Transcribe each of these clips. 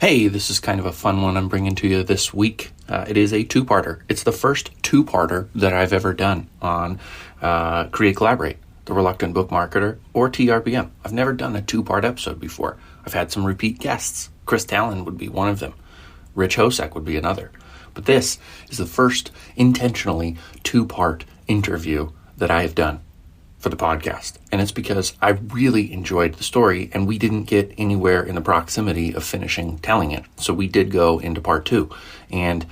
Hey, this is kind of a fun one I'm bringing to you this week. It is a two-parter. It's the first two-parter that I've ever done on Create Collaborate, The Reluctant Book Marketer, or TRBM. I've never done a two-part episode before. I've had some repeat guests. Chris Talon would be one of them. Rich Hosek would be another. But this is the first intentionally two-part interview that I have done for the podcast. And it's because I really enjoyed the story and we didn't get anywhere in the proximity of finishing telling it. So we did go into part two. And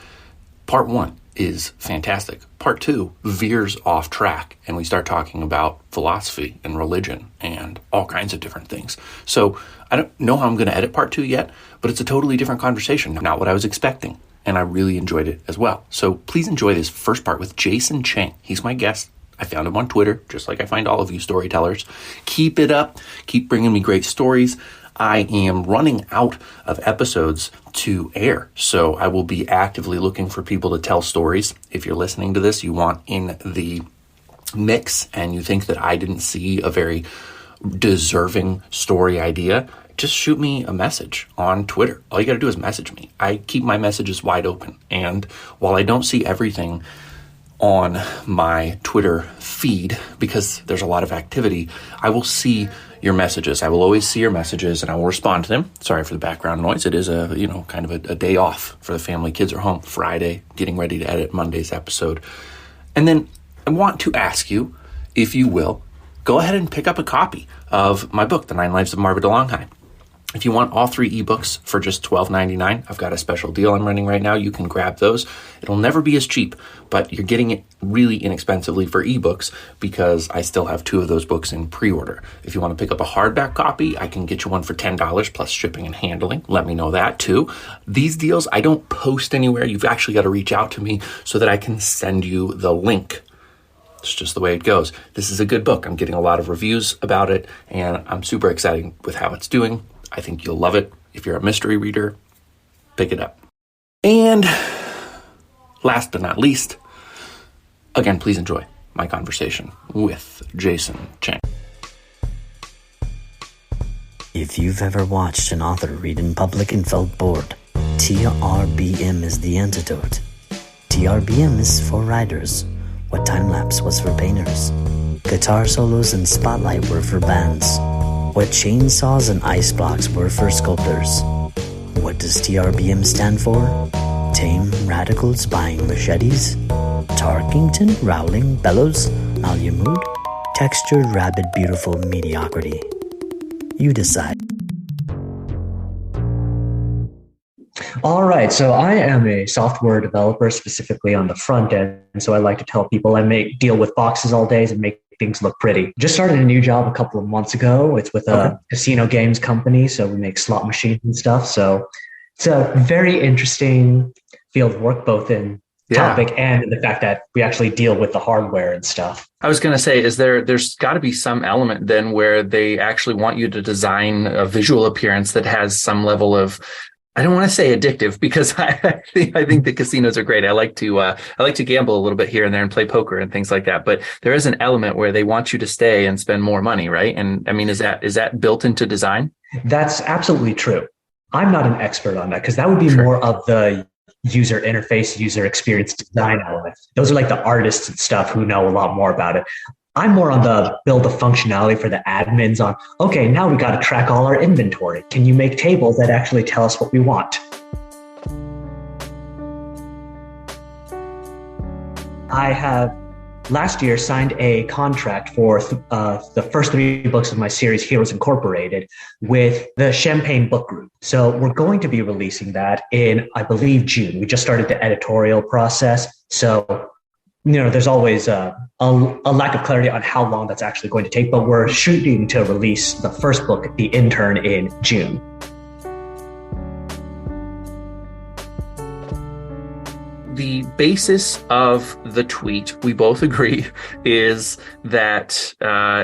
part one is fantastic. Part two veers off track and we start talking about philosophy and religion and all kinds of different things. So I don't know how I'm going to edit part two yet, but it's a totally different conversation. Not what I was expecting. And I really enjoyed it as well. So please enjoy this first part with Jason Cheng. He's my guest. I found him on Twitter, just like I find all of you storytellers. Keep it up. Keep bringing me great stories. I am running out of episodes to air, so I will be actively looking for people to tell stories. If you're listening to this, you want in the mix, and you think that I didn't see a very deserving story idea, just shoot me a message on Twitter. All you got to do is message me. I keep my messages wide open, and while I don't see everything on my Twitter feed because there's a lot of activity, I will see your messages. I will always see your messages and I will respond to them. Sorry for the background noise. It is kind of a day off for the family. Kids are home Friday, getting ready to edit Monday's episode. And then I want to ask you, if you will, go ahead and pick up a copy of my book, The 9 Lives of Marva DeLonghi. If you want all 3 ebooks for just $12.99, I've got a special deal I'm running right now. You can grab those. It'll never be as cheap, but you're getting it really inexpensively for ebooks because I still have 2 of those books in pre-order. If you want to pick up a hardback copy, I can get you one for $10 plus shipping and handling. Let me know that too. These deals, I don't post anywhere. You've actually got to reach out to me so that I can send you the link. It's just the way it goes. This is a good book. I'm getting a lot of reviews about it, and I'm super excited with how it's doing. I think you'll love it. If you're a mystery reader, pick it up. And last but not least, again, please enjoy my conversation with Jason Cheng. If you've ever watched an author read in public and felt bored, TRBM is the antidote. TRBM is for writers what time-lapse was for painters. Guitar solos and spotlight were for bands. What chainsaws and ice blocks were for sculptors. What does TRBM stand for? Tame radicals buying machetes? Tarkington Rowling Bellows Malamud? Textured rabid beautiful mediocrity. You decide. All right, so I am a software developer specifically on the front end. And so I like to tell people I deal with boxes all day and make things look pretty. Just started a new job a couple of months ago. It's with a casino games company. So we make slot machines and stuff. So it's a very interesting field of work, both in topic and in the fact that we actually deal with the hardware and stuff. I was going to say, there's got to be some element then where they actually want you to design a visual appearance that has some level of, I don't want to say addictive because I think the casinos are great. I like to gamble a little bit here and there and play poker and things like that. But there is an element where they want you to stay and spend more money, right? And I mean, is that built into design? That's absolutely true. I'm not an expert on that because that would be more of the user interface, user experience design element. Those are like the artists and stuff who know a lot more about it. I'm more on the build the functionality for the admins on, okay, now we got to track all our inventory. Can you make tables that actually tell us what we want? I have last year signed a contract for the first 3 books of my series, Heroes Incorporated, with the Champagne Book Group. So we're going to be releasing that in, I believe, June. We just started the editorial process. So there's always a lack of clarity on how long that's actually going to take, but we're shooting to release the first book, The Intern, in June. The basis of the tweet, we both agree, is that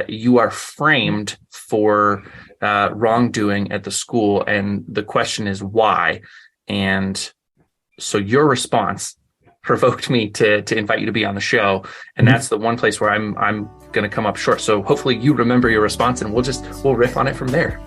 you are framed for wrongdoing at the school, and the question is why. And so your response provoked me to invite you to be on the show, and that's the one place where I'm going to come up short. So hopefully you remember your response, and we'll riff on it from there.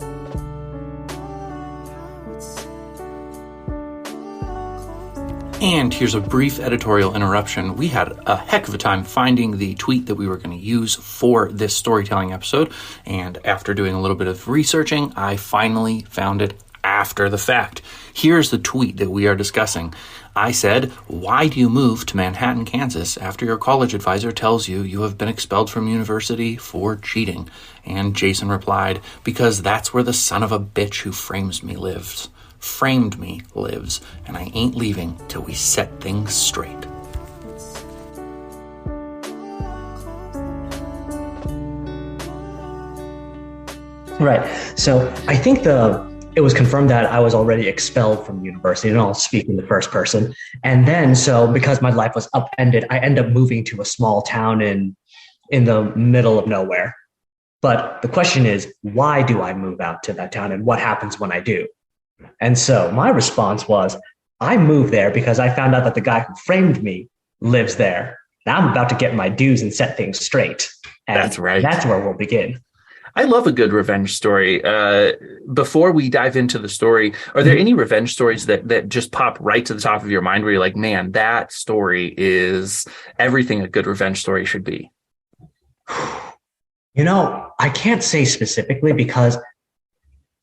And here's a brief editorial interruption. We had a heck of a time finding the tweet that we were going to use for this storytelling episode. And after doing a little bit of researching, I finally found it after the fact. Here's the tweet that we are discussing. I said, "Why do you move to Manhattan, Kansas after your college advisor tells you you have been expelled from university for cheating?" And Jason replied, "Because that's where the son of a bitch who framed me lives, and I ain't leaving till we set things straight." Right. So I think it was confirmed that I was already expelled from university, and I'll speak in the first person. And then, so because my life was upended, I end up moving to a small town in the middle of nowhere. But the question is, why do I move out to that town, and what happens when I do? And so my response was, I moved there because I found out that the guy who framed me lives there. Now I'm about to get my dues and set things straight. And that's right. That's where we'll begin. I love a good revenge story. Before we dive into the story, are there any revenge stories that just pop right to the top of your mind where you're like, man, that story is everything a good revenge story should be? I can't say specifically because,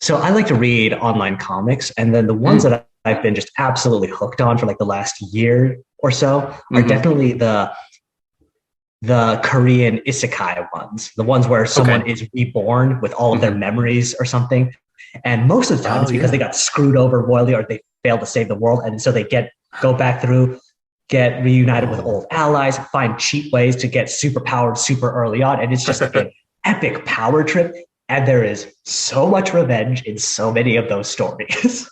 so I like to read online comics, and then the ones that I've been just absolutely hooked on for like the last year or so are definitely the Korean isekai ones, the ones where someone is reborn with all of their memories or something. And most of the time it's because they got screwed over royally or they failed to save the world. And so they go back through, get reunited with old allies, find cheap ways to get superpowered super early on. And it's just like an epic power trip. And there is so much revenge in so many of those stories.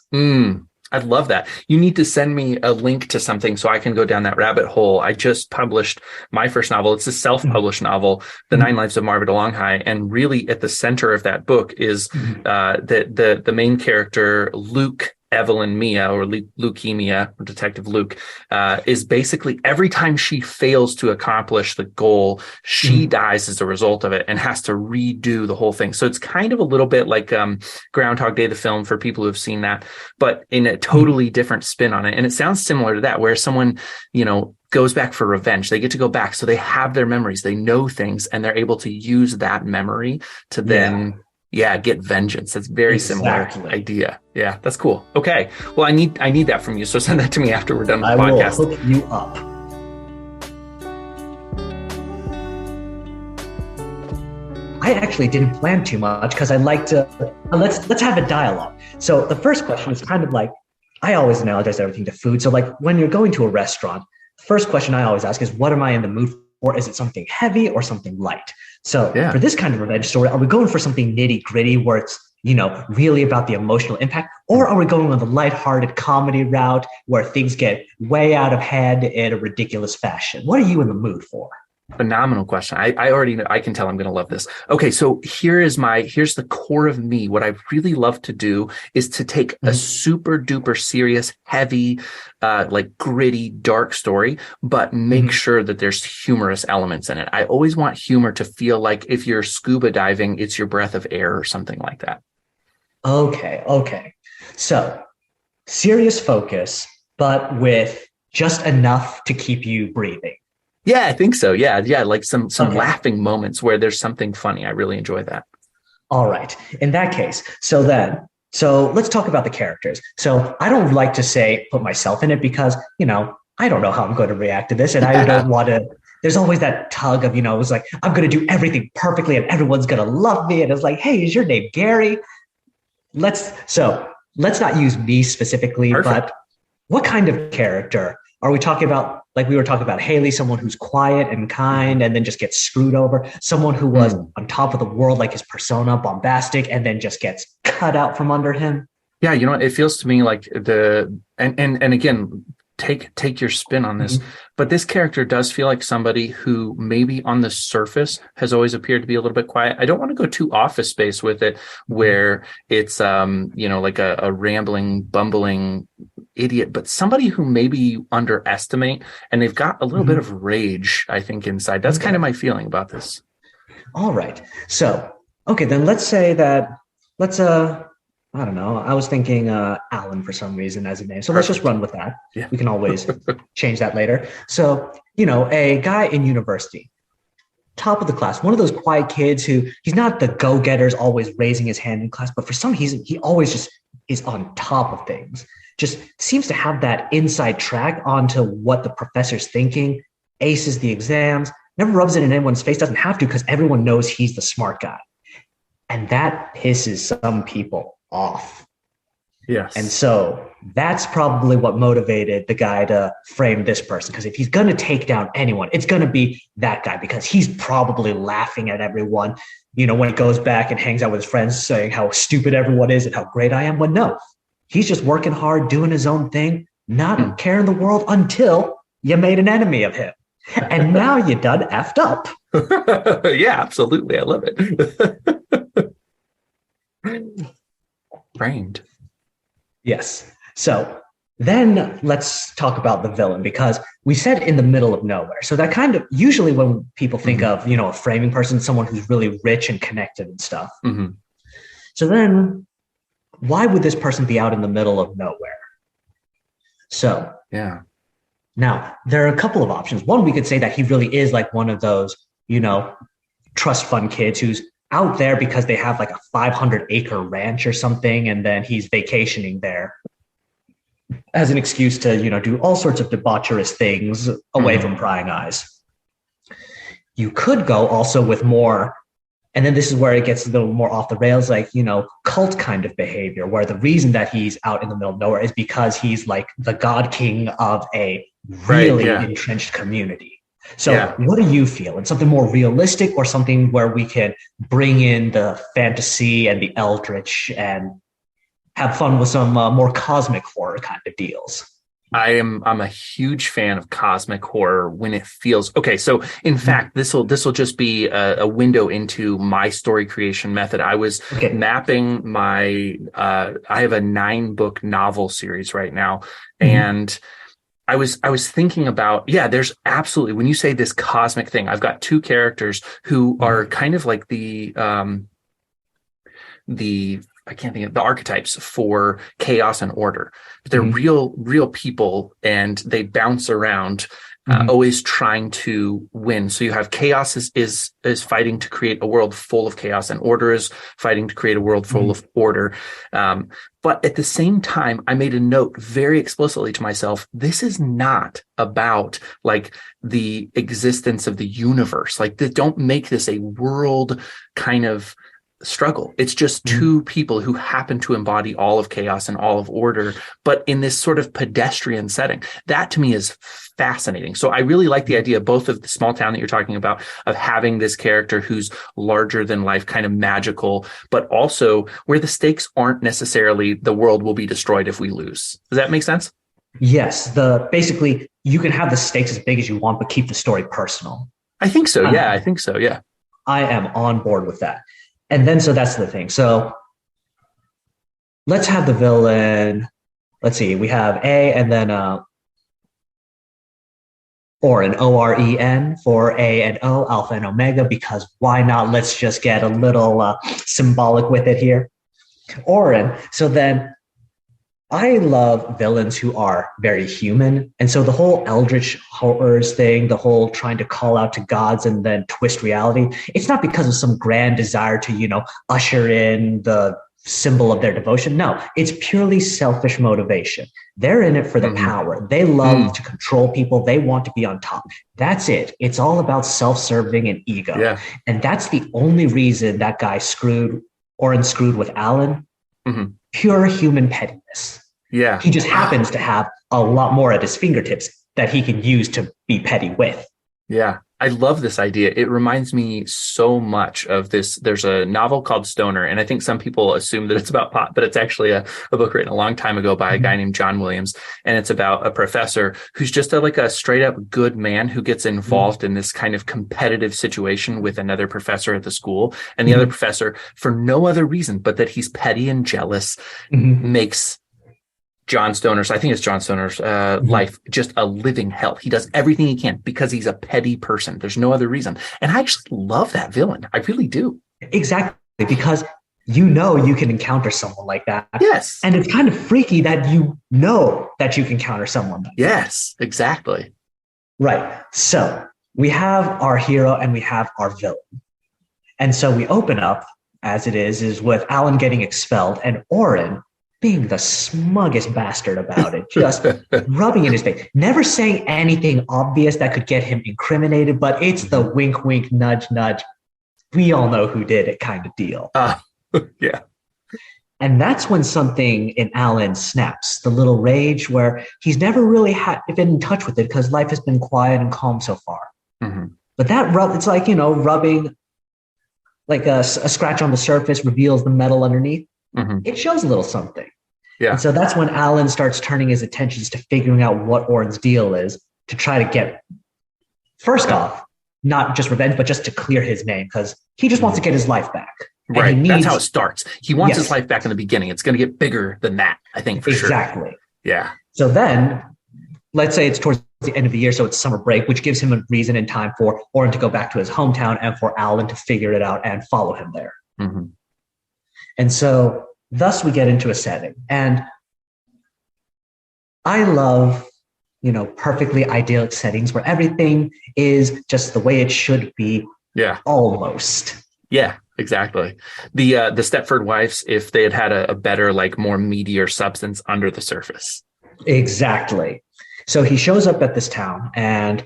I'd love that. You need to send me a link to something so I can go down that rabbit hole. I just published my first novel. It's a self-published novel, The 9 Lives of Marva DeLonghi. And really at the center of that book is the main character, Luke Evelyn Mia, or Leukemia, or Detective Luke, is basically every time she fails to accomplish the goal, she dies as a result of it and has to redo the whole thing. So it's kind of a little bit like Groundhog Day, the film, for people who have seen that, but in a totally different spin on it. And it sounds similar to that, where someone, goes back for revenge. They get to go back. So they have their memories, they know things, and they're able to use that memory to then get vengeance. That's very similar idea. Yeah, that's cool. Okay. Well, I need that from you. So send that to me after we're done with the podcast. I will hook you up. I actually didn't plan too much because I like to, let's have a dialogue. So the first question is kind of like, I always analogize everything to food. So like when you're going to a restaurant, the first question I always ask is, what am I in the mood for? Is it something heavy or something light? So for this kind of revenge story, are we going for something nitty gritty where it's, really about the emotional impact? Or are we going on the lighthearted comedy route where things get way out of hand in a ridiculous fashion? What are you in the mood for? Phenomenal question. I already know, I can tell I'm going to love this. Okay. So here's the core of me. What I really love to do is to take a super duper serious, heavy, like gritty, dark story, but make sure that there's humorous elements in it. I always want humor to feel like if you're scuba diving, it's your breath of air or something like that. Okay. So serious focus, but with just enough to keep you breathing. Yeah, I think so. Yeah. Like some laughing moments where there's something funny. I really enjoy that. All right. In that case, so let's talk about the characters. So I don't like to put myself in it because, I don't know how I'm going to react to this. And I don't want to, there's always that tug of, it's like, I'm going to do everything perfectly and everyone's going to love me. And it's like, hey, is your name Gary? Let's not use me specifically, but what kind of character are we talking about? Like we were talking about Haley, someone who's quiet and kind and then just gets screwed over. Someone who was on top of the world, like his persona, bombastic, and then just gets cut out from under him. Yeah, it feels to me like and again, take your spin on this, but this character does feel like somebody who maybe on the surface has always appeared to be a little bit quiet. I don't want to go too Office Space with it, where it's like a rambling, bumbling idiot, but somebody who maybe you underestimate, and they've got a little bit of rage, I think, inside. That's kind of my feeling about this. All right. So, okay, then let's say that, I don't know. I was thinking Alan for some reason as a name. So let's just Perfect. run with that. Yeah. We can always change that later. So, a guy in university, top of the class, one of those quiet kids who he's not the go-getters always raising his hand in class, but for some reason he always just is on top of things. Just seems to have that inside track onto what the professor's thinking, aces the exams, never rubs it in anyone's face, doesn't have to because everyone knows he's the smart guy. And that pisses some people off. Yes. And so that's probably what motivated the guy to frame this person. Because if he's going to take down anyone, it's going to be that guy because he's probably laughing at everyone, when he goes back and hangs out with his friends saying how stupid everyone is and how great I am. But no, he's just working hard, doing his own thing, not caring the world until you made an enemy of him. And now you done effed up. Yeah, absolutely. I love it. Framed. Yes. So then let's talk about the villain because we said in the middle of nowhere. So that kind of usually when people think of, a framing person, someone who's really rich and connected and stuff. Mm-hmm. So then why would this person be out in the middle of nowhere? So yeah. Now there are a couple of options. One, we could say that he really is like one of those, trust fund kids who's out there because they have like a 500-acre ranch or something, and then he's vacationing there as an excuse to, do all sorts of debaucherous things away from prying eyes. You could go also with more, and then this is where it gets a little more off the rails, like, cult kind of behavior, where the reason that he's out in the middle of nowhere is because he's like the god king of a really entrenched community. So what do you feel? It's something more realistic or something where we can bring in the fantasy and the eldritch and have fun with some more cosmic horror kind of deals? I'm a huge fan of cosmic horror when it feels okay. So in fact, this will just be a window into my story creation method. I was mapping my I have a 9-book novel series right now, and I was thinking about, there's absolutely, when you say this cosmic thing, I've got 2 characters who are kind of like the I can't think of the archetypes for chaos and order. But they're real people, and they bounce around, always trying to win. So you have chaos is fighting to create a world full of chaos, and order is fighting to create a world full of order. But at the same time, I made a note very explicitly to myself, this is not about like the existence of the universe. Like, don't make this a world kind of struggle. It's just 2 people who happen to embody all of chaos and all of order, but in this sort of pedestrian setting. That to me is fascinating. So I really like the idea both of the small town that you're talking about, of having this character who's larger than life, kind of magical, but also where the stakes aren't necessarily the world will be destroyed if we lose. Does that make sense? Yes. Basically you can have the stakes as big as you want, but keep the story personal. I think so. Yeah. I think so. Yeah. I am on board with that. And then, so that's the thing. So let's have the villain. Let's see. We have A and then Oren, O-R-E-N for A and O, Alpha and Omega, because why not? Let's just get a little symbolic with it here. Oren. So then I love villains who are very human. And so the whole eldritch horrors thing, the whole trying to call out to gods and then twist reality, it's not because of some grand desire to, usher in the symbol of their devotion. No, it's purely selfish motivation. They're in it for the power. They love to control people. They want to be on top. That's it. It's all about self-serving and ego. Yeah. And that's the only reason that guy screwed with Alan. Pure human pettiness. Yeah. He just happens to have a lot more at his fingertips that he can use to be petty with. Yeah. I love this idea. It reminds me so much of this. There's a novel called Stoner, and I think some people assume that it's about pot, but it's actually a book written a long time ago by a guy named John Williams. And it's about a professor who's just a straight up good man who gets involved in this kind of competitive situation with another professor at the school. And the other professor, for no other reason but that he's petty and jealous, makes John Stoner's, I think it's John Stoner's life just a living hell. He does everything he can because he's a petty person. There's no other reason. And I actually love that villain. I really do. Exactly. Because you can encounter someone like that. Yes. And it's kind of freaky that you know that you can encounter someone like yes, exactly. Right. So we have our hero and we have our villain. And so we open up, as it is with Alan getting expelled and Oren being the smuggest bastard about it, just rubbing in his face, never saying anything obvious that could get him incriminated, but it's the wink, wink, nudge, nudge. We all know who did it kind of deal. Yeah. And that's when something in Alan snaps, the little rage where he's never really been in touch with it because life has been quiet and calm so far. Mm-hmm. But that it's like, rubbing like a scratch on the surface reveals the metal underneath. Mm-hmm. It shows a little something. Yeah. And so that's when Alan starts turning his attentions to figuring out what Oren's deal is to try to get, first off, not just revenge, but just to clear his name because he just wants to get his life back. Right. That's how it starts. He wants his life back in the beginning. It's going to get bigger than that, I think, for sure. Exactly. Yeah. So then, let's say it's towards the end of the year, so it's summer break, which gives him a reason and time for Oren to go back to his hometown and for Alan to figure it out and follow him there. Mm-hmm. And so thus we get into a setting. And I love, perfectly idyllic settings where everything is just the way it should be. Yeah. Almost. Yeah, exactly. The Stepford Wives, if they had a better, like more meatier substance under the surface. Exactly. So he shows up at this town and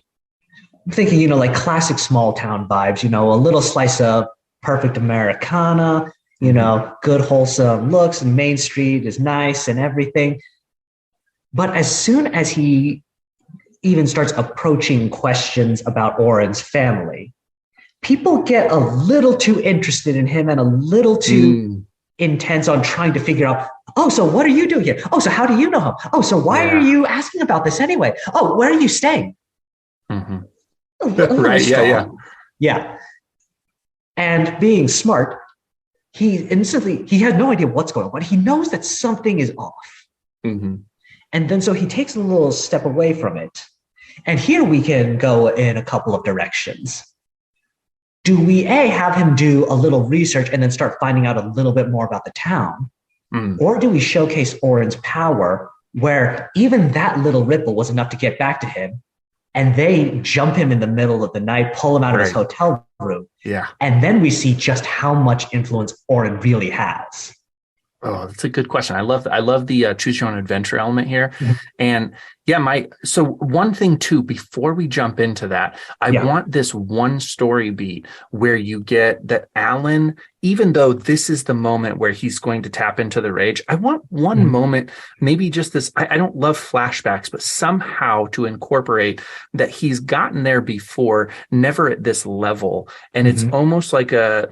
I'm thinking, like classic small town vibes, a little slice of perfect Americana, good wholesome looks, and Main Street is nice and everything. But as soon as he even starts approaching questions about Oren's family, people get a little too interested in him and a little too intense on trying to figure out, oh, so what are you doing here? Oh, so how do you know him? Oh, so why are you asking about this anyway? Oh, where are you staying? Mm-hmm. Right. Yeah. Yeah. And being smart, he has no idea what's going on, but he knows that something is off. Mm-hmm. And then so he takes a little step away from it. And here we can go in a couple of directions. Do we have him do a little research and then start finding out a little bit more about the town? Or do we showcase Oren's power where even that little ripple was enough to get back to him and they jump him in the middle of the night, pull him out of his hotel room. Yeah. And then we see just how much influence Oren really has. Oh, that's a good question. I love the choose your own adventure element here. Mm-hmm. And so one thing too, before we jump into that, I want this one story beat where you get that Alan, even though this is the moment where he's going to tap into the rage, I want one moment, maybe just this, I don't love flashbacks, but somehow to incorporate that he's gotten there before, never at this level. And it's almost like a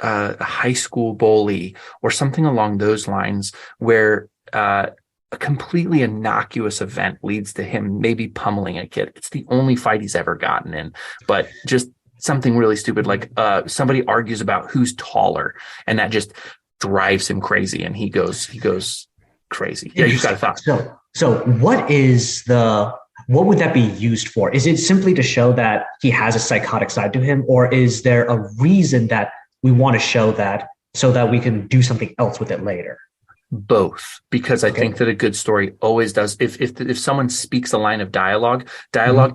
high school bully or something along those lines where a completely innocuous event leads to him maybe pummeling a kid. It's the only fight he's ever gotten in, but just something really stupid, like somebody argues about who's taller and that just drives him crazy and he goes crazy. Yeah, you've got a thought. So what would that be used for? Is it simply to show that he has a psychotic side to him, or is there a reason that we want to show that so that we can do something else with it later? Both, because I think that a good story always does. If someone speaks a line of dialogue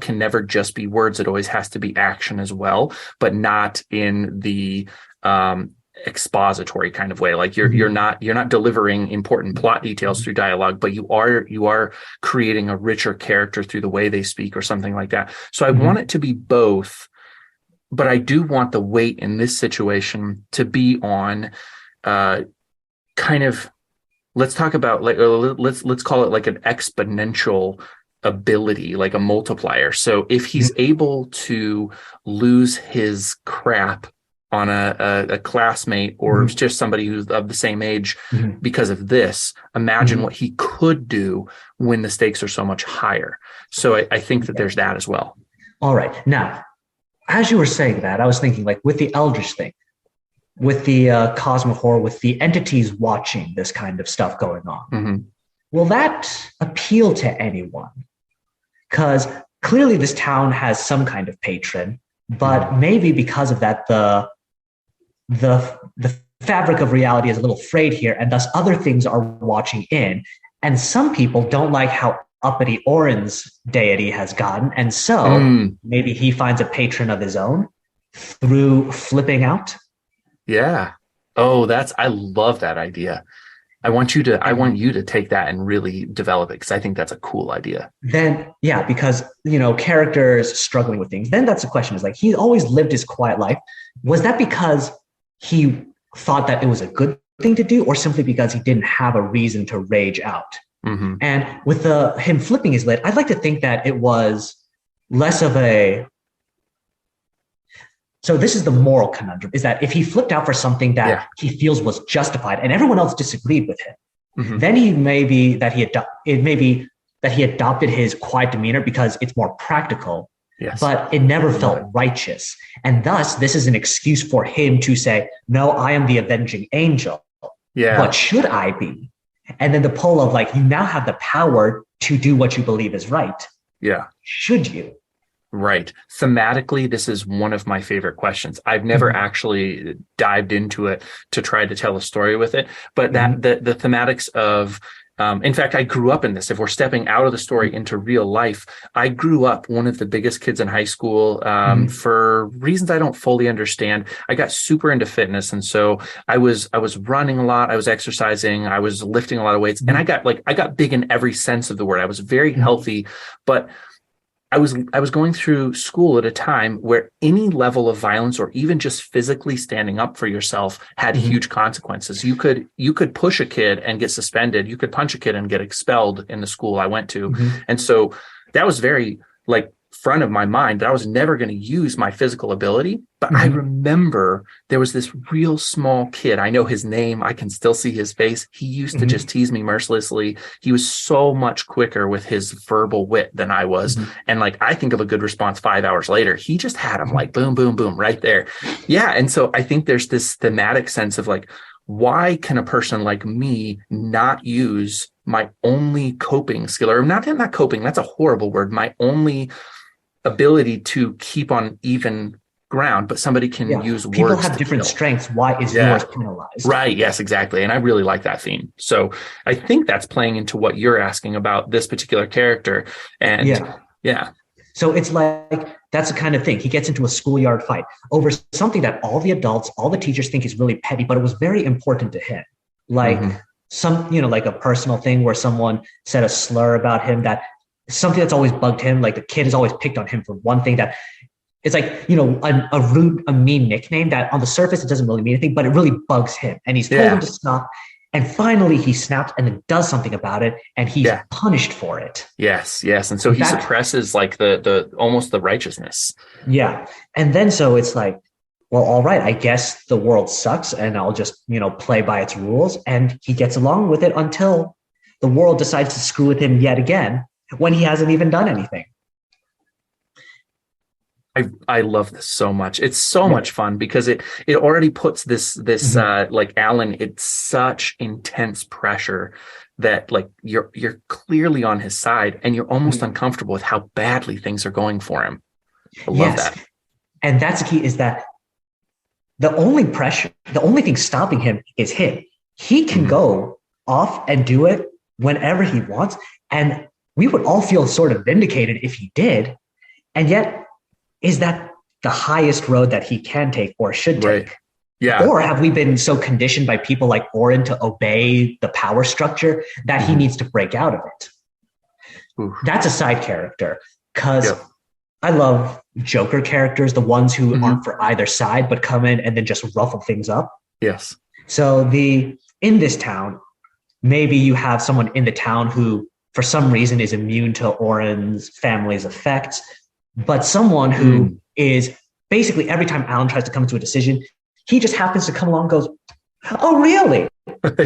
can never just be words. It always has to be action as well, but not in the expository kind of way. Like you're not delivering important plot details through dialogue, but you are creating a richer character through the way they speak or something like that. So I want it to be both. But I do want the weight in this situation to be on kind of, let's talk about let's call it like an exponential ability, like a multiplier. So if he's able to lose his crap on a classmate or just somebody who's of the same age because of this, imagine what he could do when the stakes are so much higher. So I think that there's that as well. All right. Now, as you were saying that, I was thinking like with the Eldritch thing, with the cosmic horror, with the entities watching this kind of stuff going on, will that appeal to anyone? Because clearly this town has some kind of patron, but maybe because of that, the fabric of reality is a little frayed here, and thus other things are watching in. And some people don't like how uppity Orin's deity has gotten, and so maybe he finds a patron of his own through flipping out. Yeah. Oh, I love that idea. I want you to take that and really develop it, because I think that's a cool idea. Then, yeah, because, characters struggling with things. Then that's the question, is like, he always lived his quiet life. Was that because he thought that it was a good thing to do, or simply because he didn't have a reason to rage out? Mm-hmm. And with him flipping his lid, I'd like to think that it was less of so this is the moral conundrum, is that if he flipped out for something that he feels was justified and everyone else disagreed with him, then it may be that he adopted his quiet demeanor because it's more practical, but it never felt righteous. And thus, this is an excuse for him to say, no, I am the avenging angel. Yeah. But should I be? And then the pull of like, you now have the power to do what you believe is right. Yeah. Should you? Right. Thematically, this is one of my favorite questions. I've never actually dived into it to try to tell a story with it, but that the thematics of, in fact, I grew up in this. If we're stepping out of the story into real life, I grew up one of the biggest kids in high school for reasons I don't fully understand. I got super into fitness. And so I was running a lot. I was exercising. I was lifting a lot of weights, and I got big in every sense of the word. I was very healthy, but I was going through school at a time where any level of violence or even just physically standing up for yourself had huge consequences. You could push a kid and get suspended. You could punch a kid and get expelled in the school I went to. And so that was very front of my mind, that I was never going to use my physical ability. But I remember there was this real small kid. I know his name. I can still see his face. He used to just tease me mercilessly. He was so much quicker with his verbal wit than I was. And I think of a good response 5 hours later. He just had him boom, boom, boom right there. Yeah. And so I think there's this thematic sense of why can a person like me not use my only coping skill, or not coping, that's a horrible word, my only ability to keep on even ground, but somebody can use words. People have different strengths. Why is yours penalized? Right. Yes, exactly. And I really like that theme. So I think that's playing into what you're asking about this particular character. And so it's that's the kind of thing. He gets into a schoolyard fight over something that all the adults, all the teachers think is really petty, but it was very important to him. A personal thing where someone said a slur about him, that something that's always bugged him. The kid has always picked on him for one thing that it's a rude, a mean nickname that on the surface, it doesn't really mean anything, but it really bugs him. And he's told him to stop. And finally he snaps and then does something about it, and he's punished for it. Yes. And so he suppresses the almost the righteousness. Yeah. And then so it's well, all right, I guess the world sucks and I'll just, play by its rules. And he gets along with it until the world decides to screw with him yet again when he hasn't even done anything. I love this so much. It's so much fun because it already puts this Alan, it's such intense pressure that you're clearly on his side and you're almost uncomfortable with how badly things are going for him. I love that. And that's the key, is that the only thing stopping him is him. He can go off and do it whenever he wants. And we would all feel sort of vindicated if he did. And yet, is that the highest road that he can take or should take? Right. Yeah. Or have we been so conditioned by people like Orin to obey the power structure that he needs to break out of it? Oof. That's a side character, because I love Joker characters, the ones who aren't for either side, but come in and then just ruffle things up. Yes. So in this town, maybe you have someone in the town who, for some reason, is immune to Orin's family's effects, but someone who is basically, every time Alan tries to come to a decision, he just happens to come along and goes, oh, really?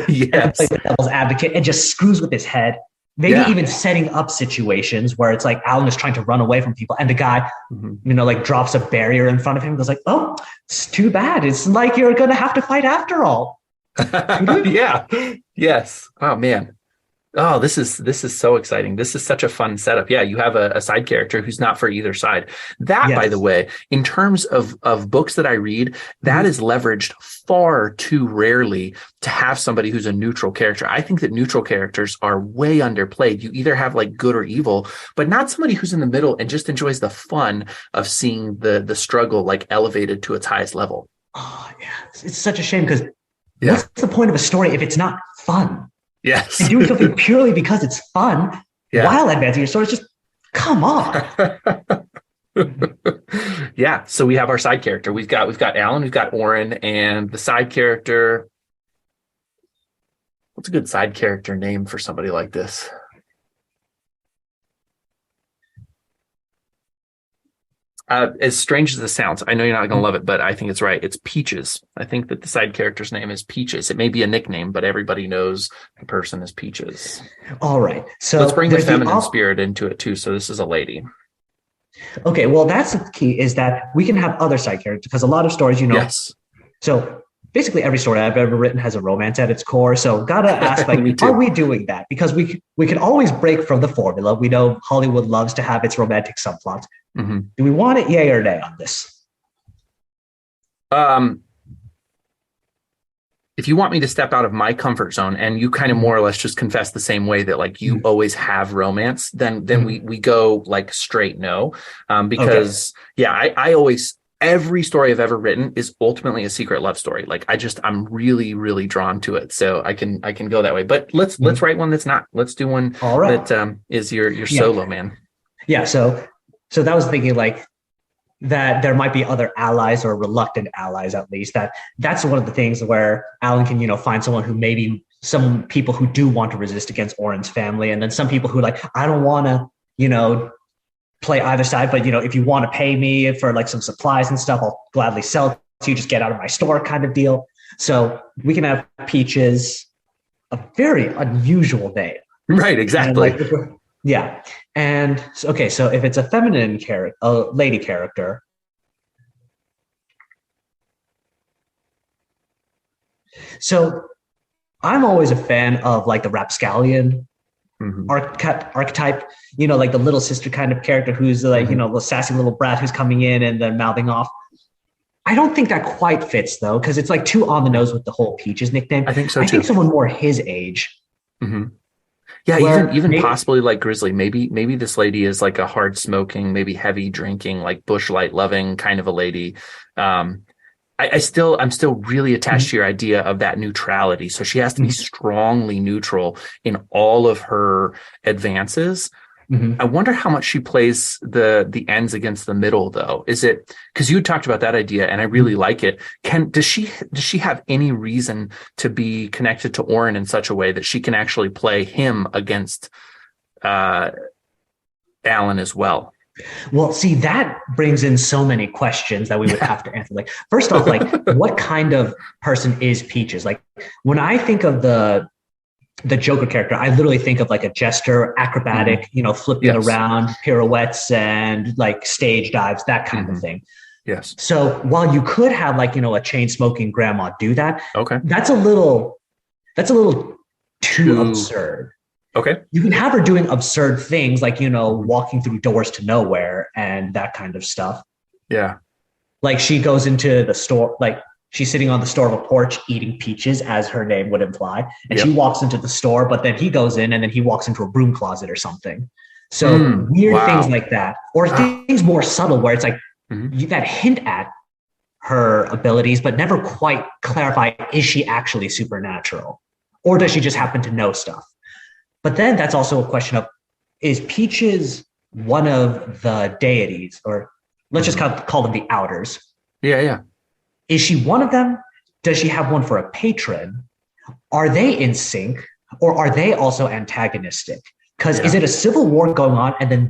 Yes. And plays the devil's advocate and just screws with his head. Maybe even setting up situations where it's Alan is trying to run away from people, and the guy, drops a barrier in front of him and goes oh, it's too bad. It's you're going to have to fight after all. Yeah. Yes. Oh, man. Oh, this is so exciting. This is such a fun setup. Yeah, you have a side character who's not for either side. That, by the Yes. way, in terms of books that I read, that Mhm. is leveraged far too rarely to have somebody who's a neutral character. I think that neutral characters are way underplayed. You either have like good or evil, but not somebody who's in the middle and just enjoys the fun of seeing the struggle like elevated to its highest level. Oh, yeah. It's such a shame because Yeah. what's the point of a story if it's not fun? And Yes. doing something purely because it's fun Yeah. while advancing your story is just, come on. Yeah, so we have our side character. We've got Alan, we've got Oren, and the side character. What's a good side character name for somebody like this? As strange as this sounds, I know you're not going to love it, but I think it's right. It's Peaches. I think that the side character's name is Peaches. It may be a nickname, but everybody knows the person is Peaches. All right. So Let's bring the there's feminine spirit into it too. So this is a lady. Okay, well, that's the key is that we can have other side characters because a lot of stories, Yes. so basically every story I've ever written has a romance at its core. So gotta ask, Me like, too. are we doing that? Because we can always break from the formula. We know Hollywood loves to have its romantic subplot. hmm Do we want it, yay or nay, on this? If you want me to step out of my comfort zone and you kind of more or less just confess the same way that like you always have romance, then we go like straight no. Because yeah, I always every story I've ever written is ultimately a secret love story. Like I'm really, really drawn to it. So I can go that way. But let's write one that's not. Let's do one All right. that is your solo man. Yeah. So that was thinking like that there might be other allies or reluctant allies at least. That's one of the things where Alan can, find someone who maybe some people who do want to resist against Oren's family, and then some people who like, I don't want to, play either side, but if you want to pay me for like some supplies and stuff, I'll gladly sell it to you, just get out of my store kind of deal. So we can have Peaches, a very unusual name. Right, exactly. Yeah. And okay, so if it's a feminine character, a lady character, so I'm always a fan of like the rapscallion archetype, like the little sister kind of character who's like, the sassy little brat who's coming in and then mouthing off. I don't think that quite fits though, because it's like too on the nose with the whole Peaches nickname. I think so too. I think someone more his age. Mm-hmm. Yeah, even possibly like Grizzly. Maybe this lady is like a hard smoking, maybe heavy drinking, like bush light loving kind of a lady. I'm still really attached to your idea of that neutrality. So she has to be strongly neutral in all of her advances. I wonder how much she plays the ends against the middle, though. Is it because you talked about that idea, and I really like it? Does she have any reason to be connected to Oren in such a way that she can actually play him against Alan as well? Well, see, that brings in so many questions that we would have to answer. Like, first off, like, what kind of person is Peaches? Like, when I think of the Joker character, I literally think of like a jester, acrobatic, flipping around, pirouettes, and like stage dives, that kind of thing. Yes. So while you could have like, a chain smoking grandma do that, okay, that's a little too absurd. Okay. You can have her doing absurd things like, walking through doors to nowhere and that kind of stuff. Yeah. Like she goes into the store, like she's sitting on the store of a porch eating peaches, as her name would imply. And she walks into the store, but then he goes in and then he walks into a broom closet or something. So weird things like that. Or things more subtle where it's like that hint at her abilities, but never quite clarify, is she actually supernatural? Or does she just happen to know stuff? But then that's also a question of, is Peaches one of the deities, or let's just call them the outers? Yeah, yeah. Is she one of them? Does she have one for a patron? Are they in sync, or are they also antagonistic? Because is it a civil war going on and then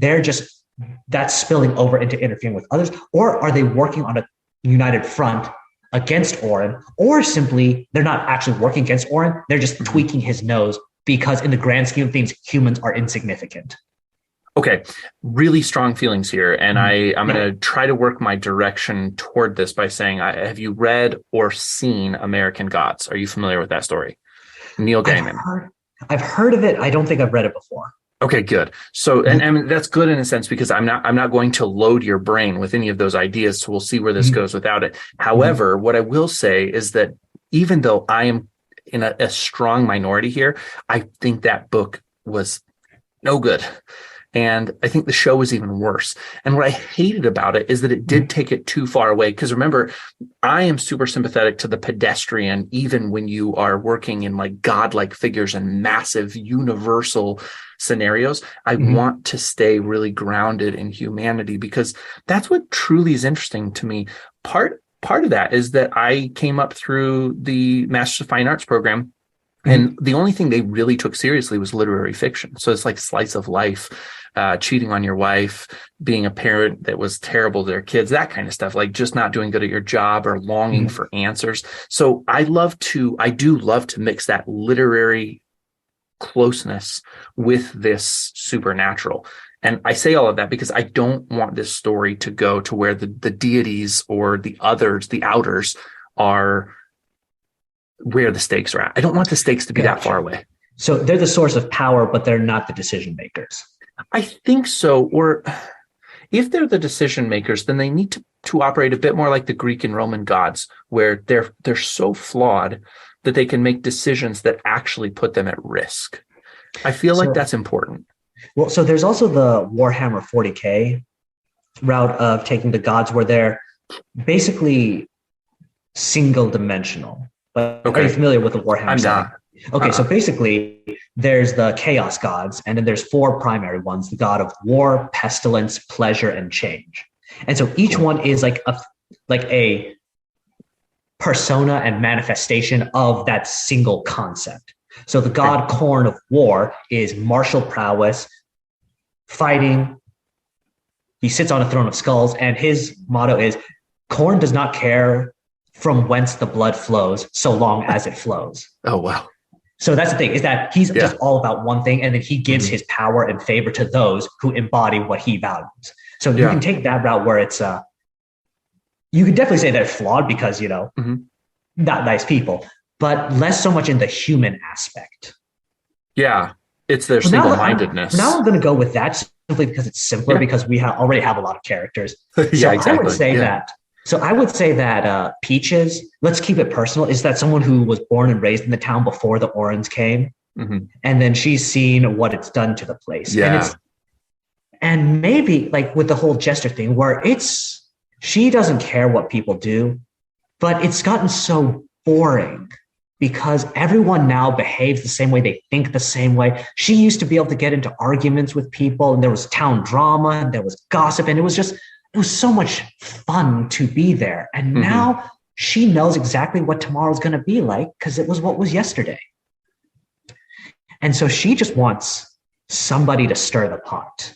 that's spilling over into interfering with others? Or are they working on a united front against Oren? Or simply they're not actually working against Oren, they're just tweaking his nose because in the grand scheme of things, humans are insignificant. Okay, really strong feelings here. And I'm going to try to work my direction toward this by saying, have you read or seen American Gods? Are you familiar with that story? Neil Gaiman. I've heard of it. I don't think I've read it before. Okay, good. So, and that's good in a sense, because I'm not going to load your brain with any of those ideas. So we'll see where this goes without it. However, what I will say is that even though I am in a strong minority here, I think that book was no good. And I think the show was even worse. And what I hated about it is that it did take it too far away. Because remember, I am super sympathetic to the pedestrian, even when you are working in like godlike figures and massive universal scenarios. I want to stay really grounded in humanity, because that's what truly is interesting to me. Part of that is that I came up through the Masters of Fine Arts program, and the only thing they really took seriously was literary fiction. So it's like slice of life, cheating on your wife, being a parent that was terrible to their kids, that kind of stuff, like just not doing good at your job or longing for answers. So I do love to mix that literary closeness with this supernatural. And I say all of that because I don't want this story to go to where the deities or the others, the outers, are where the stakes are at. I don't want the stakes to be that far away. So they're the source of power, but they're not the decision makers. I think so. Or if they're the decision makers, then they need to operate a bit more like the Greek and Roman gods, where they're so flawed that they can make decisions that actually put them at risk. I feel like that's important. Well, so there's also the Warhammer 40K route of taking the gods where they're basically single dimensional. But are you familiar with the Warhammer? I'm not. Okay, so basically there's the chaos gods, and then there's 4 primary ones: the god of war, pestilence, pleasure, and change. And so each one is like a persona and manifestation of that single concept. So the god Khorne of war is martial prowess, fighting. He sits on a throne of skulls, and his motto is, Khorne does not care from whence the blood flows, so long as it flows. Oh, wow. So that's the thing, is that he's just all about one thing, and then he gives his power and favor to those who embody what he values. So you can take that route where it's, you could definitely say they're flawed because, not nice people, but less so much in the human aspect. Yeah, it's their single-mindedness. Now I'm going to go with that simply because it's simpler, because we already have a lot of characters. Exactly. I would say that. So I would say that Peaches, let's keep it personal, is that someone who was born and raised in the town before the Orans came. And then she's seen what it's done to the place. Yeah. And maybe like with the whole Jester thing, where she doesn't care what people do, but it's gotten so boring because everyone now behaves the same way. They think the same way. She used to be able to get into arguments with people, and there was town drama, and there was gossip, and it was so much fun to be there. And now she knows exactly what tomorrow's going to be like because it was what was yesterday. And so she just wants somebody to stir the pot.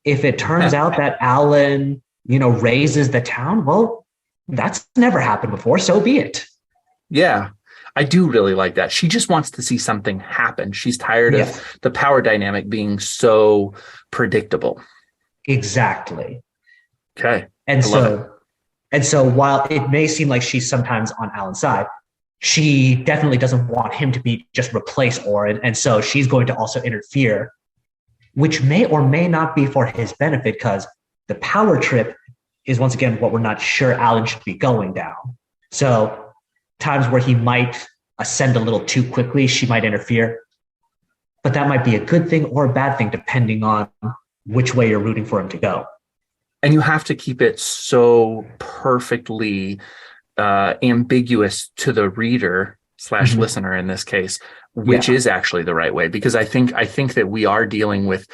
If it turns out that Alan, raises the town, well, that's never happened before. So be it. Yeah, I do really like that. She just wants to see something happen. She's tired of the power dynamic being so predictable. Exactly. Okay. And so while it may seem like she's sometimes on Alan's side, she definitely doesn't want him to be just replace Orin. And so she's going to also interfere, which may or may not be for his benefit, because the power trip is once again what we're not sure Alan should be going down. So times where he might ascend a little too quickly, she might interfere. But that might be a good thing or a bad thing, depending on which way you're rooting for him to go. And you have to keep it so perfectly ambiguous to the reader / listener in this case, which is actually the right way. Because I think that we are dealing with,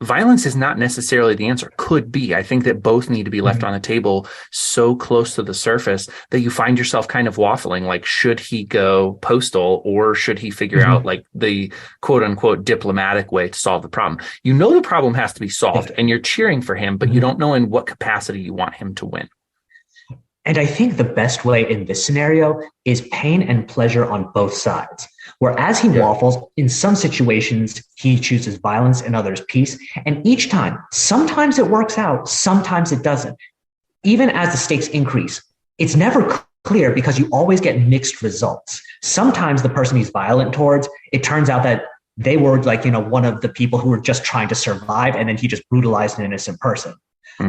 violence is not necessarily the answer. Could be. I think that both need to be left on the table so close to the surface that you find yourself kind of waffling. Like, should he go postal, or should he figure out like the quote unquote diplomatic way to solve the problem? The problem has to be solved, and you're cheering for him, but you don't know in what capacity you want him to win. And I think the best way in this scenario is pain and pleasure on both sides. Whereas he waffles, in some situations, he chooses violence, in others peace. And each time, sometimes it works out, sometimes it doesn't. Even as the stakes increase, it's never clear because you always get mixed results. Sometimes the person he's violent towards, it turns out that they were like, one of the people who were just trying to survive, and then he just brutalized an innocent person.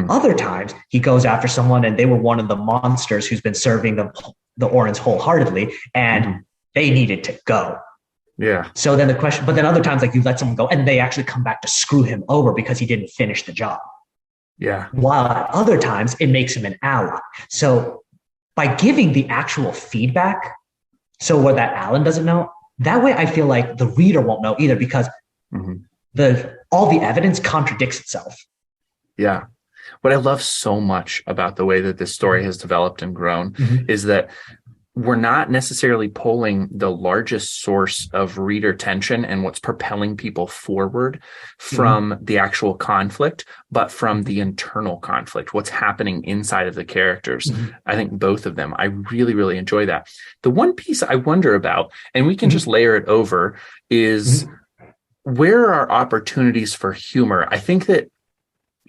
Other times he goes after someone and they were one of the monsters who's been serving the Orans wholeheartedly, and they needed to go. Yeah. So then but then other times, like, you let someone go and they actually come back to screw him over because he didn't finish the job. Yeah. While at other times it makes him an ally. So by giving the actual feedback, so what that Alan doesn't know, that way I feel like the reader won't know either, because all the evidence contradicts itself. Yeah. What I love so much about the way that this story has developed and grown is that we're not necessarily pulling the largest source of reader tension and what's propelling people forward from the actual conflict, but from the internal conflict, what's happening inside of the characters. I think both of them, I really, really enjoy that. The one piece I wonder about, and we can just layer it over, is where are opportunities for humor? I think that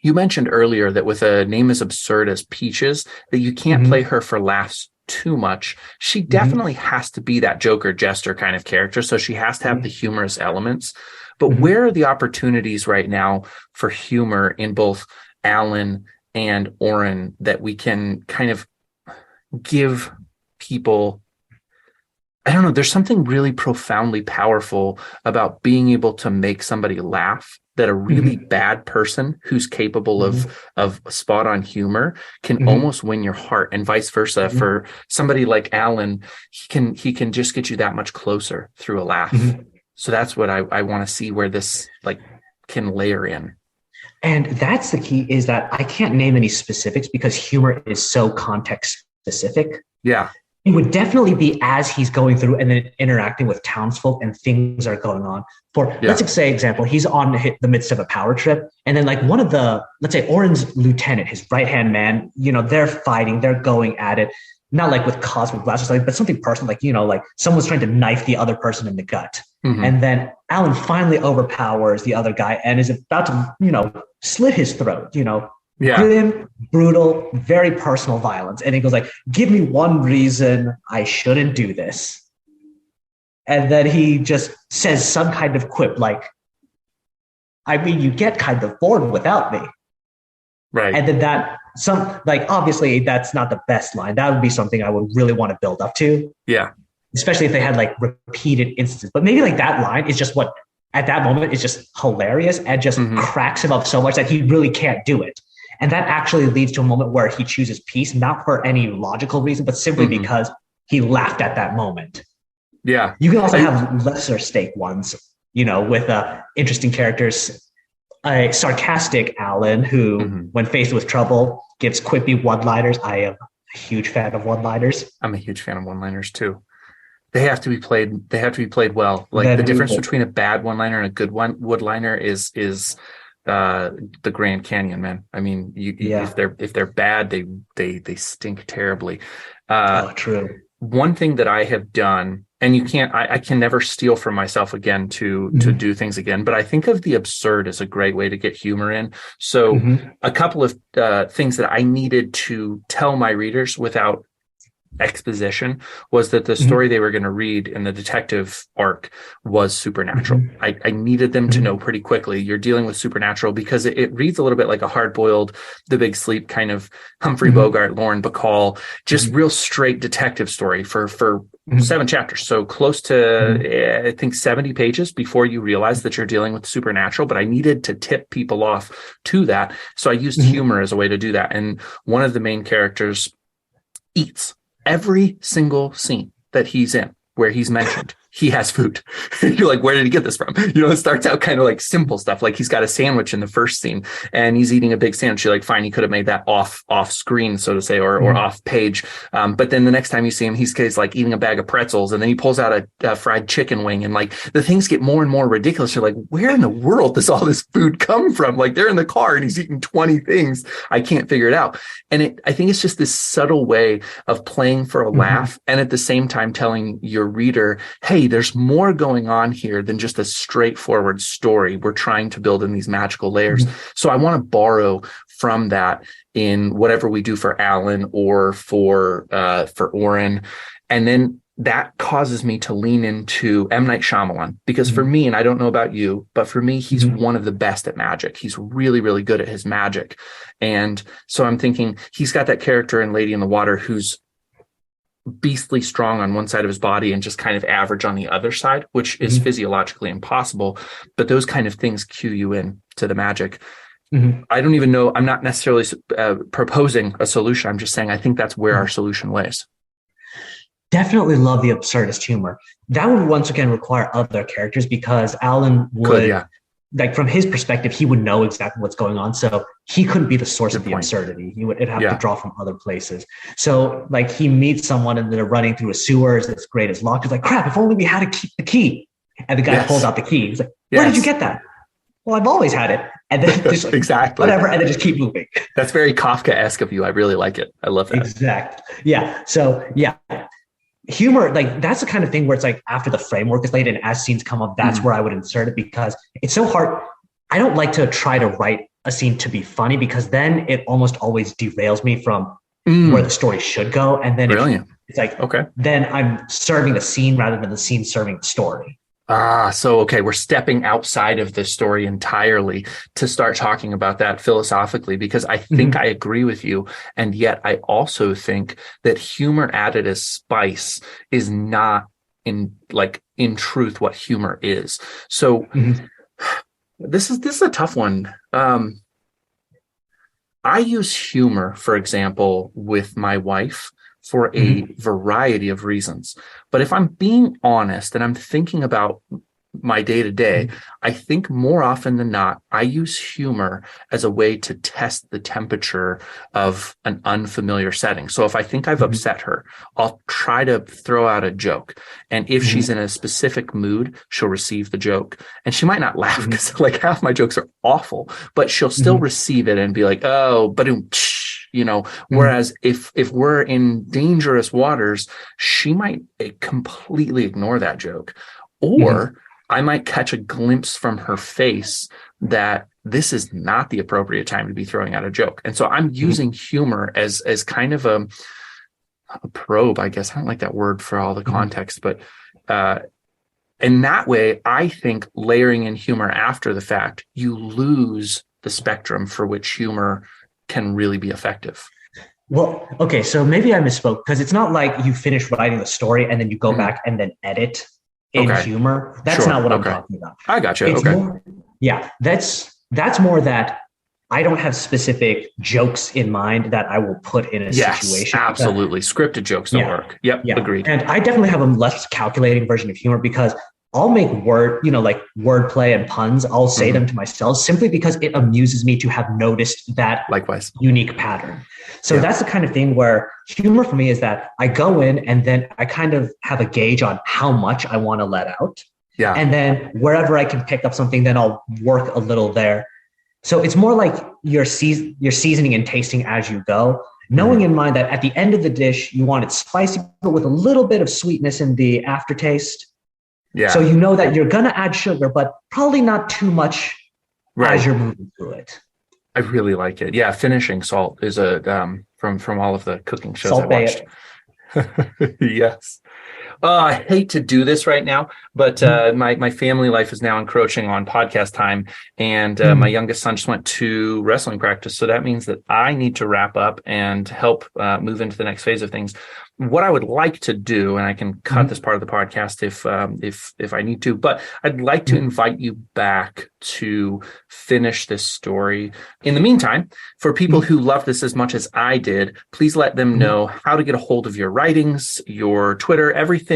you mentioned earlier that with a name as absurd as Peaches, that you can't play her for laughs too much. She definitely has to be that Joker jester kind of character. So she has to have the humorous elements. But where are the opportunities right now for humor in both Alan and Oren that we can kind of give people? I don't know. There's something really profoundly powerful about being able to make somebody laugh, that a really bad person who's capable of spot on humor can almost win your heart, and vice versa. For somebody like Alan, he can just get you that much closer through a laugh. So that's what I want to see where this can layer in. And that's the key, is that I can't name any specifics because humor is so context specific. Yeah. It would definitely be as he's going through and then interacting with townsfolk and things are going on. Let's say, example, he's on the midst of a power trip, and then one of let's say Oren's lieutenant, his right-hand man, they're fighting, they're going at it, not like with cosmic blasts or something, but something personal, like someone's trying to knife the other person in the gut. And then Alan finally overpowers the other guy and is about to, slit his throat, grim, brutal, very personal violence. And he goes give me one reason I shouldn't do this. And then he just says some kind of quip you get kind of bored without me. Right. And then obviously that's not the best line. That would be something I would really want to build up to. Yeah. Especially if they had repeated instances. But maybe that line is just what at that moment is just hilarious and just cracks him up so much that he really can't do it. And that actually leads to a moment where he chooses peace, not for any logical reason, but simply because he laughed at that moment. Yeah. You can also have lesser stake ones, with interesting characters. A sarcastic Alan who, when faced with trouble, gives quippy one-liners. I am a huge fan of one-liners. I'm a huge fan of one-liners too. They have to be played. They have to be played well. The difference between a bad one-liner and a good one-liner is the Grand Canyon, man. I mean, if they're bad, they stink terribly. True. One thing that I have done, and I can never steal from myself again to do things again, but I think of the absurd as a great way to get humor in. So a couple of things that I needed to tell my readers without exposition was that the story they were going to read in the detective arc was supernatural. I needed them to know pretty quickly you're dealing with supernatural, because it reads a little bit like a hard-boiled The Big Sleep kind of Humphrey Bogart, Lauren Bacall, just real straight detective story for 7 chapters. So close to I think 70 pages before you realize that you're dealing with supernatural, but I needed to tip people off to that. So I used humor as a way to do that. And one of the main characters eats. Every single scene that he's in where he's mentioned, he has food. You're like, where did he get this from? It starts out kind of simple stuff. He's got a sandwich in the first scene and he's eating a big sandwich. You're like, fine, he could have made that off screen, so to say, or off page. But then the next time you see him, he's eating a bag of pretzels, and then he pulls out a fried chicken wing, and the things get more and more ridiculous. You're like, where in the world does all this food come from? They're in the car and he's eating 20 things. I can't figure it out. And I think it's just this subtle way of playing for a laugh and at the same time telling your reader, hey, hey, there's more going on here than just a straightforward story we're trying to build in these magical layers. So I want to borrow from that in whatever we do for Alan or for Oren. And then that causes me to lean into M. Night Shyamalan, because for me, and I don't know about you, but for me, he's one of the best at magic. He's really, really good at his magic. And so I'm thinking he's got that character in Lady in the Water who's beastly strong on one side of his body and just kind of average on the other side, which is physiologically impossible. But those kind of things cue you in to the magic. I don't even know. I'm not necessarily proposing a solution. I'm just saying I think that's where our solution lays. Definitely love the absurdist humor. That would once again require other characters, because Alan would, like from his perspective, he would know exactly what's going on. So he couldn't be the source of the absurdity. It'd have to draw from other places. So like he meets someone and they're running through a sewers that's great as locked. He's like, crap, if only we had the key. And the guy pulls out the key. He's like, where did you get that? Well, I've always had it. And then just like, exactly. Whatever. And then just keep moving. That's very Kafka-esque of you. I really like it. I love that. Exactly. Yeah. So yeah. Humor, like that's the kind of thing where it's like after the framework is laid and as scenes come up, that's where I would insert it, because it's so hard. I don't like to try to write a scene to be funny, because then it almost always derails me from where the story should go. And then it's like, okay, then I'm serving the scene rather than the scene serving the story. So, okay, we're stepping outside of this story entirely to start talking about that philosophically, because I think I agree with you. And yet I also think that humor added as spice is not in truth what humor is. So this is a tough one. I use humor, for example, with my wife for a variety of reasons. But if I'm being honest and I'm thinking about my day-to-day, I think more often than not, I use humor as a way to test the temperature of an unfamiliar setting. So if I think I've upset her, I'll try to throw out a joke. And if she's in a specific mood, she'll receive the joke. And she might not laugh because like half my jokes are awful, but she'll still receive it and be like, oh, but whereas if we're in dangerous waters, she might completely ignore that joke. Or I might catch a glimpse from her face that this is not the appropriate time to be throwing out a joke. And so I'm using humor as kind of a probe, I guess. I don't like that word for all the context, but in that way, I think layering in humor after the fact, you lose the spectrum for which humor can really be effective. Well, okay, so maybe I misspoke, because it's not like you finish writing the story and then you go back and then edit in humor. That's not what I'm talking about. I got you. It's more, that's more that I don't have specific jokes in mind that I will put in a situation. Absolutely. Scripted jokes don't work. Yep, agreed. And I definitely have a less calculating version of humor, because I'll make wordplay and puns. I'll say them to myself simply because it amuses me to have noticed that unique pattern. So that's the kind of thing where humor for me is that I go in and then I kind of have a gauge on how much I want to let out. Yeah. And then wherever I can pick up something, then I'll work a little there. So it's more like you're seasoning and tasting as you go, knowing in mind that at the end of the dish, you want it spicy, but with a little bit of sweetness in the aftertaste. Yeah. So you know that you're going to add sugar, but probably not too much as you're moving through it. I really like it. Yeah, finishing salt is from all of the cooking shows I watched. Yes. I hate to do this right now, but my family life is now encroaching on podcast time, and my youngest son just went to wrestling practice. So that means that I need to wrap up and help move into the next phase of things. What I would like to do, and I can cut this part of the podcast if I need to, but I'd like to invite you back to finish this story. In the meantime, for people who love this as much as I did, please let them know how to get a hold of your writings, your Twitter, everything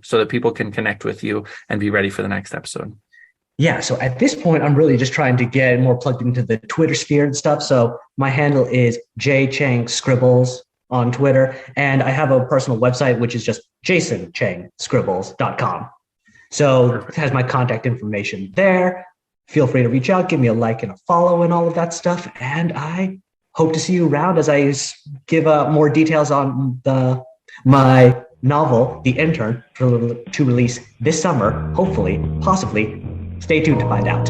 so that people can connect with you and be ready for the next episode. Yeah, so at this point, I'm really just trying to get more plugged into the Twitter sphere and stuff. So my handle is jcheng_scribbles on Twitter. And I have a personal website, which is just jasonchengscribbles.com. So it has my contact information there. Feel free to reach out, give me a like and a follow and all of that stuff. And I hope to see you around as I give more details on my novel, The Intern, to release this summer, hopefully, possibly. Stay tuned to find out.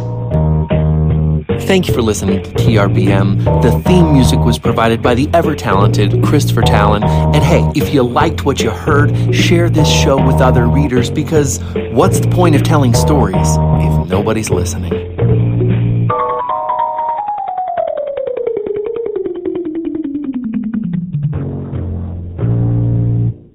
Thank you for listening to TRBM. The theme music was provided by the ever-talented Christopher Talon. And hey, if you liked what you heard, share this show with other readers, because what's the point of telling stories if nobody's listening?